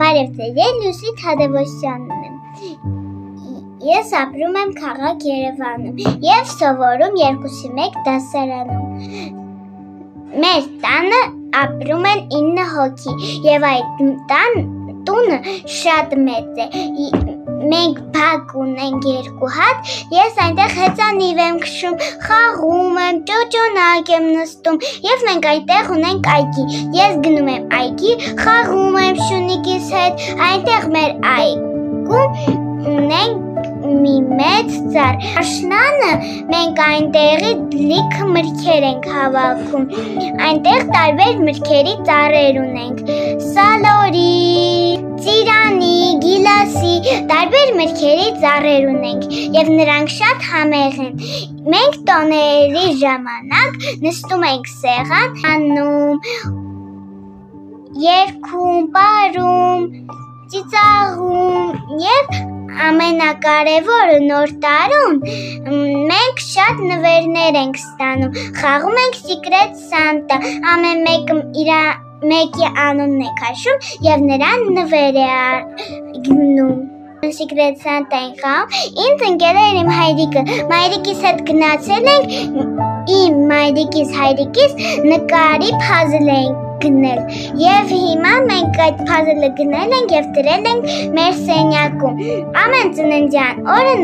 Բարև ձեզ, Լուսի Թադևոսյանն եմ։ Ես ապրում եմ քաղաք Երևանում և սովորում 2-1 դասարանում։ Մեր տանը ապրում են 9 հոգի և այդ տունը շատ մեծ է։ Մենք բակ ունենք 2 հատ, ես այնտեղ հեծանիվ եմ քշում, խաղում եմ, ճոճոնակ եմ նստում և մենք այնտեղ ունենք այգի։ Ես գնում եմ այգի, խաղում եմ Շունիկիս հետ, այնտեղ մեր այգում ունենք մի մեծ ծառ։ Աշնանը մենք այնտեղի լիքը մրգեր ենք հավաքում։ Այնտեղ տարբեր մրգերի ծառեր ունենք։ Սալորի, ծիրանի, գիլասի, տարբեր մրգերի ծառեր ունենք և նրանք շատ համեղ են։ Մենք տոների ժամանակ նստում ենք սեղան, անում, երգում, պարում, ծիծաղում և ամենակարևորը նոր տարում մենք շատ նվերներ ենք ստանում, խաղում ենք Secret Santa, ամեն մեկը իր մեկի անունն է քաշում և նրան նվեր է գնում։ Secret Santa ենք խաղում, ինձ ընկել էր իմ հայրիկը, մայրիկիս հետ գնացել ենք, իմ մայրիկիս հայրիկիս նկարի փազլ ենք գնել և հիմա մենք այդ փազլը գնել ենք և դրել ենք մեր սենյակում։ Ամեն ծննդյան օրը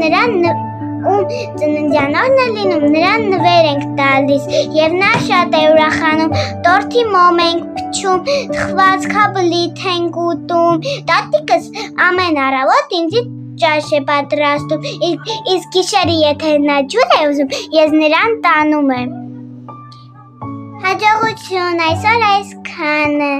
ում ծննդյան օրն է լինում, նրան նվեր ենք տալիս և նա շատ է ուրախանում, տորթի մոմ ենք փչում, խվածքաբլիթ ենք ուտում, տատիկս ամեն առավոտ ինձ ճաշ է պատրաստում, իսկ գիշերը եթե նա ջուր է ուզում, ես նրան տանում եմ։ Հաջողություն, այսօր այսքանը։